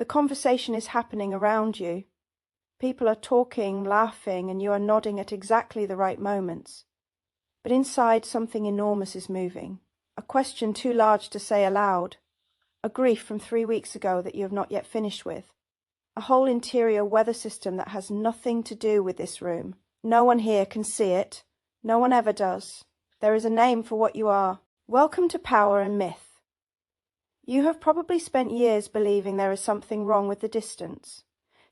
The conversation is happening around you. People are talking, laughing, and you are nodding at exactly the right moments. But inside, something enormous is moving. A question too large to say aloud. A grief from 3 weeks ago that you have not yet finished with. A whole interior weather system that has nothing to do with this room. No one here can see it. No one ever does. There is a name for what you are. Welcome to Power and Myth. You have probably spent years believing there is something wrong with the distance,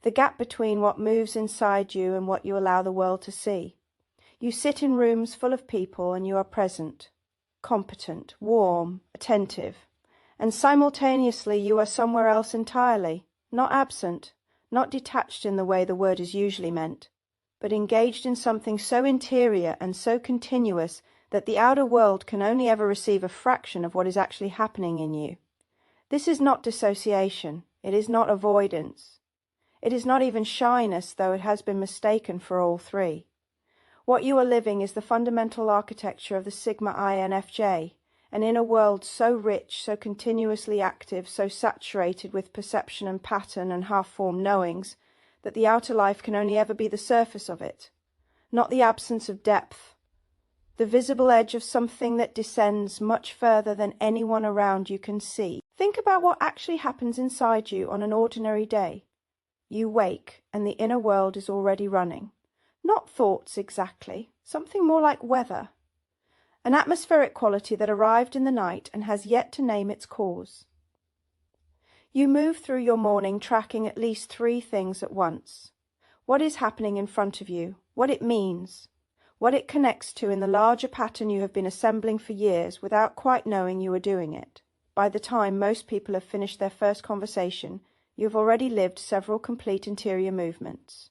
the gap between what moves inside you and what you allow the world to see. You sit in rooms full of people and you are present, competent, warm, attentive, and simultaneously you are somewhere else entirely, not absent, not detached in the way the word is usually meant, but engaged in something so interior and so continuous that the outer world can only ever receive a fraction of what is actually happening in you. This is not dissociation, it is not avoidance. It is not even shyness, though it has been mistaken for all three. What you are living is the fundamental architecture of the Sigma INFJ, an inner world so rich, so continuously active, so saturated with perception and pattern and half-formed knowings, that the outer life can only ever be the surface of it, not the absence of depth, the visible edge of something that descends much further than anyone around you can see. Think about what actually happens inside you on an ordinary day. You wake, and the inner world is already running. Not thoughts exactly, something more like weather. An atmospheric quality that arrived in the night and has yet to name its cause. You move through your morning tracking at least 3 things at once. What is happening in front of you, what it means, what it connects to in the larger pattern you have been assembling for years without quite knowing you are doing it. By the time most people have finished their first conversation, you have already lived several complete interior movements.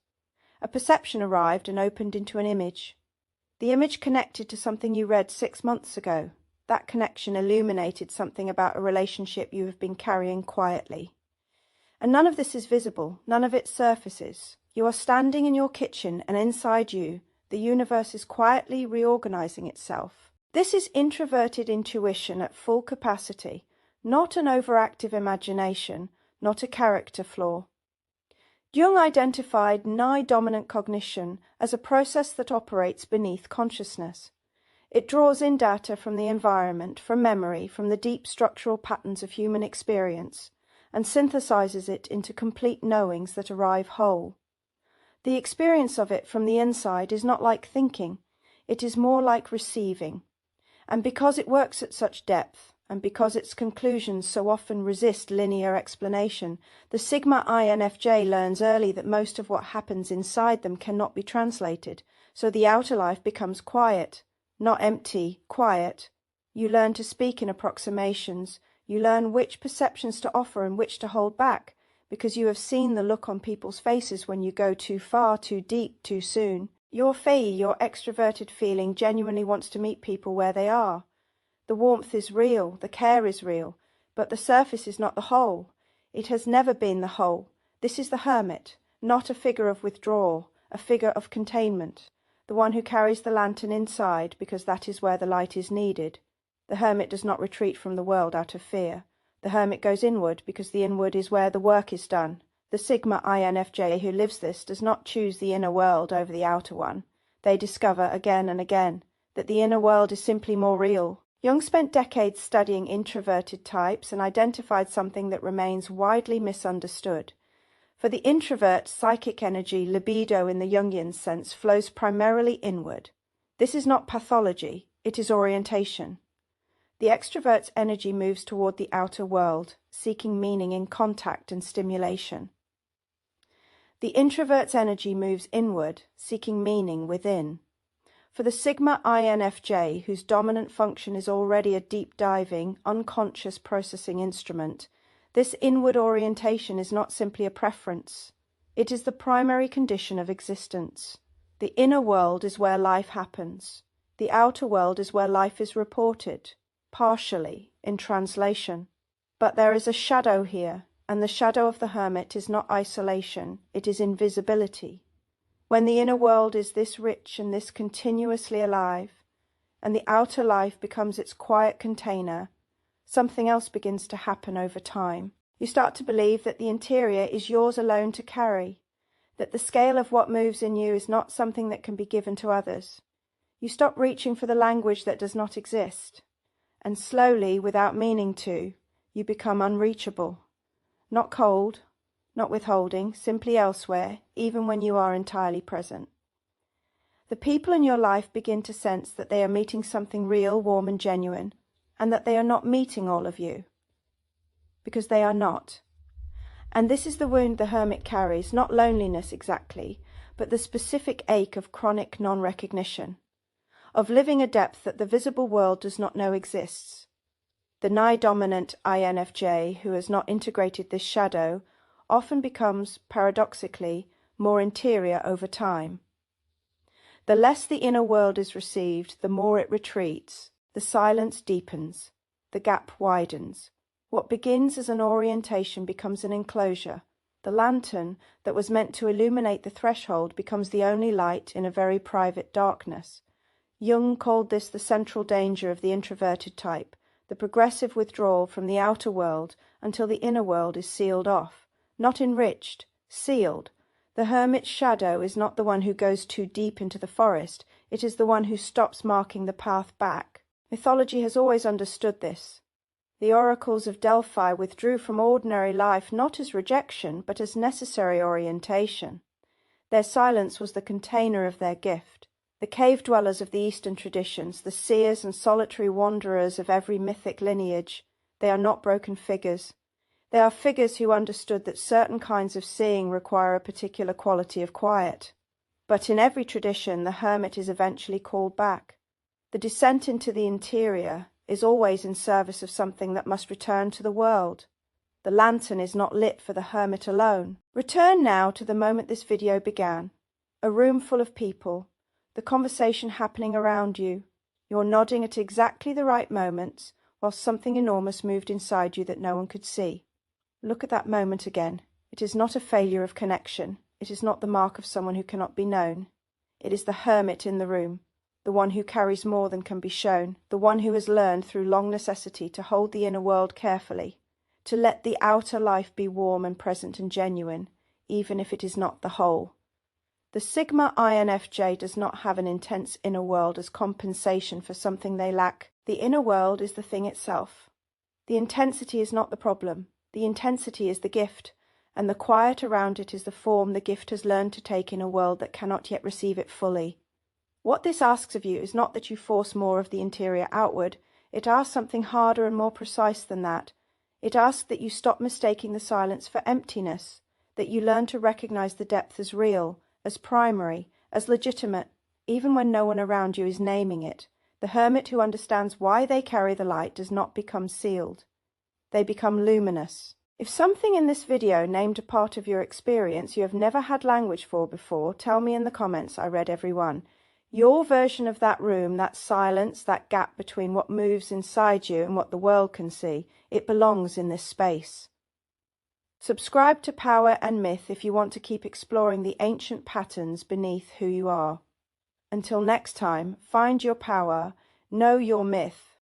A perception arrived and opened into an image. The image connected to something you read 6 months ago. That connection illuminated something about a relationship you have been carrying quietly. And none of this is visible, none of it surfaces. You are standing in your kitchen, and inside you, the universe is quietly reorganizing itself. This is introverted intuition at full capacity, not an overactive imagination, not a character flaw. Jung identified nigh-dominant cognition as a process that operates beneath consciousness. It draws in data from the environment, from memory, from the deep structural patterns of human experience, and synthesizes it into complete knowings that arrive whole. The experience of it from the inside is not like thinking, it is more like receiving. And because it works at such depth, and because its conclusions so often resist linear explanation, the Sigma INFJ learns early that most of what happens inside them cannot be translated, so the outer life becomes quiet, not empty, quiet. You learn to speak in approximations, you learn which perceptions to offer and which to hold back, because you have seen the look on people's faces when you go too far, too deep, too soon. Your Fei, your extroverted feeling, genuinely wants to meet people where they are. The warmth is real, the care is real, but the surface is not the whole. It has never been the whole. This is the hermit, not a figure of withdrawal, a figure of containment, the one who carries the lantern inside because that is where the light is needed. The hermit does not retreat from the world out of fear. The hermit goes inward because the inward is where the work is done. The Sigma INFJ who lives this does not choose the inner world over the outer one. They discover again and again that the inner world is simply more real. Jung spent decades studying introverted types and identified something that remains widely misunderstood. For the introvert, psychic energy, libido in the Jungian sense, flows primarily inward. This is not pathology, it is orientation. The extrovert's energy moves toward the outer world, seeking meaning in contact and stimulation. The introvert's energy moves inward, seeking meaning within. For the Sigma INFJ, whose dominant function is already a deep-diving, unconscious processing instrument, this inward orientation is not simply a preference. It is the primary condition of existence. The inner world is where life happens. The outer world is where life is reported, partially, in translation. But there is a shadow here, and the shadow of the hermit is not isolation, it is invisibility. When the inner world is this rich and this continuously alive, and the outer life becomes its quiet container, something else begins to happen over time. You start to believe that the interior is yours alone to carry, that the scale of what moves in you is not something that can be given to others. You stop reaching for the language that does not exist, and slowly, without meaning to, you become unreachable. Not cold, not withholding, simply elsewhere, even when you are entirely present. The people in your life begin to sense that they are meeting something real, warm and genuine, and that they are not meeting all of you. Because they are not. And this is the wound the hermit carries, not loneliness exactly, but the specific ache of chronic non-recognition, of living a depth that the visible world does not know exists. The nigh-dominant INFJ, who has not integrated this shadow, often becomes, paradoxically, more interior over time. The less the inner world is received, the more it retreats, the silence deepens, the gap widens. What begins as an orientation becomes an enclosure. The lantern that was meant to illuminate the threshold becomes the only light in a very private darkness. Jung called this the central danger of the introverted type, the progressive withdrawal from the outer world until the inner world is sealed off, not enriched, sealed. The hermit's shadow is not the one who goes too deep into the forest, it is the one who stops marking the path back. Mythology has always understood this. The oracles of Delphi withdrew from ordinary life not as rejection, but as necessary orientation. Their silence was the container of their gift. The cave-dwellers of the Eastern traditions, the seers and solitary wanderers of every mythic lineage, they are not broken figures. They are figures who understood that certain kinds of seeing require a particular quality of quiet. But in every tradition, the hermit is eventually called back. The descent into the interior is always in service of something that must return to the world. The lantern is not lit for the hermit alone. Return now to the moment this video began. A room full of people, the conversation happening around you. You're nodding at exactly the right moments, while something enormous moved inside you that no one could see. Look at that moment again. It is not a failure of connection. It is not the mark of someone who cannot be known. It is the hermit in the room, the one who carries more than can be shown, the one who has learned through long necessity to hold the inner world carefully, to let the outer life be warm and present and genuine, even if it is not the whole. The Sigma INFJ does not have an intense inner world as compensation for something they lack. The inner world is the thing itself. The intensity is not the problem. The intensity is the gift, and the quiet around it is the form the gift has learned to take in a world that cannot yet receive it fully. What this asks of you is not that you force more of the interior outward. It asks something harder and more precise than that. It asks that you stop mistaking the silence for emptiness, that you learn to recognize the depth as real, as primary, as legitimate, even when no one around you is naming it. The hermit who understands why they carry the light does not become sealed. They become luminous. If something in this video named a part of your experience you have never had language for before, tell me in the comments. I read every one. Your version of that room, that silence, that gap between what moves inside you and what the world can see, it belongs in this space. Subscribe to Power and Myth if you want to keep exploring the ancient patterns beneath who you are. Until next time, find your power, know your myth,